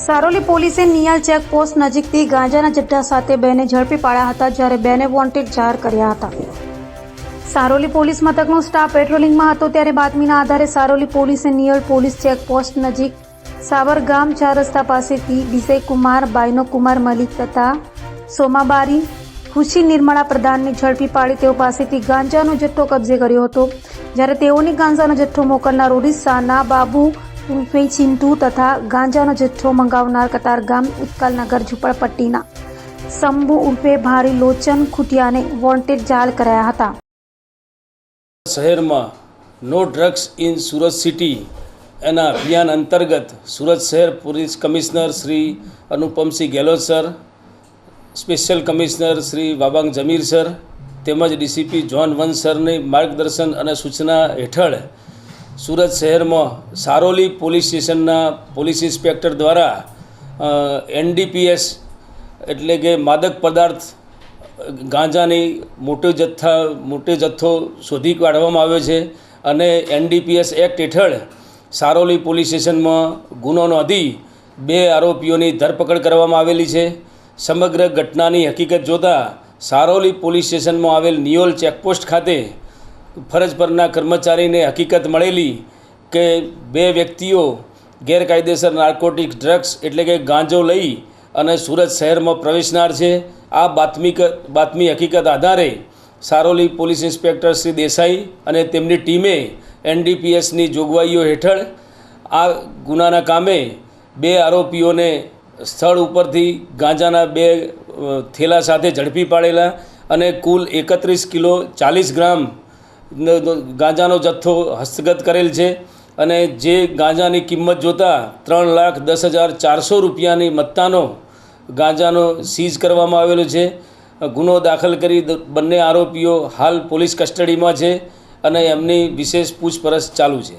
સારોલી પોલીસે નિયાલ ચેકપોસ્ટ નજીકથી ગાંજાના જથ્થા સાથે બેને ઝડપી પાડ્યા હતા, જ્યારે બેને વોન્ટેડ જાહેર કર્યા હતા. સારોલી પોલીસ મથકનો સ્ટાફ પેટ્રોલિંગમાં હતો ત્યારે બાતમીના આધારે સારોલી પોલીસે નિયલ પોલીસ ચેકપોસ્ટ નજીક સાવરગામ 4 રસ્તા પાસેથી વિજયકુમાર, બાયનોકુમાર મલિક તથા સોમાબારી ખુશી નિર્મળા પ્રધાનને ઝડપી પાડી તેઓ પાસેથી ગાંજાનો જથ્થો કબજે કર્યો હતો, જ્યારે તેઓની ગાંજાનો જથ્થો મોકલનાર ઓડિશાના બાબુ ઉર્ફે ચિંટુ તથા ગાંજાનો જથ્થો મંગાવનાર કતારગામ ઉત્કલનગર ઝુંપડપટ્ટીના શંભુ ઉર્ફે ભારી લોચન ખુટિયાને વોન્ટેડ જાહેર કરાયા હતા. શહેરમાં no drugs in Surat city એના અભિયાન અંતર્ગત સુરત શહેર police commissioner Shri Anupamsingh Gehlot sir, special commissioner Shri Wabang Jamir sir તેમજ ડીસીપી જોન 1 સરની માર્ગદર્શન અને સૂચના હેઠળ સુરત શહેરમાં સારોલી પોલીસ સ્ટેશનના પોલીસ ઇન્સ્પેક્ટર દ્વારા NDPS એટલે કે માદક પદાર્થ ગાંજાની મોટો જથ્થો શોધી કાઢવામાં આવ્યો છે અને NDPS એક્ટ હેઠળ સારોલી પોલીસ સ્ટેશનમાં ગુનો નોંધી 2 આરોપીઓની ધરપકડ કરવામાં આવેલી છે. સમગ્ર ઘટનાની હકીકત જોતાં સારોલી પોલીસ સ્ટેશનમાં આવેલ નિયોલ ચેકપોસ્ટ ખાતે ફરજ પરના કર્મચારીને હકીકત મળેલી કે 2 વ્યક્તિઓ ગેરકાયદેસર નાર્કોટિક્સ ડ્રગ્સ એટલે કે ગાંજો લઈ અને સુરત શહેરમાં પ્રવેશનાર છે. આ બાતમી હકીકત આધારે સારોલી પોલીસ ઇન્સ્પેક્ટર શ્રી દેસાઈ અને તેમની ટીમે NDPSની જોગવાઈઓ હેઠળ આ ગુનાના કામે 2 આરોપીઓને સ્થળ ઉપરથી ગાંજાના 2 થેલા સાથે ઝડપી પાડેલા અને કુલ 31 કિલો 40 ગ્રામ ગાંજાનો જથ્થો હસ્તગત કરેલ છે અને જે ગાંજાની કિંમત જોતાં 3,10,400 રૂપિયાની મત્તાનો ગાંજાનો સીઝ કરવામાં આવેલો છે. ગુનો દાખલ કરી બંને આરોપીઓ હાલ પોલીસ કસ્ટડીમાં છે અને એમની વિશેષ પૂછપરછ ચાલુ છે.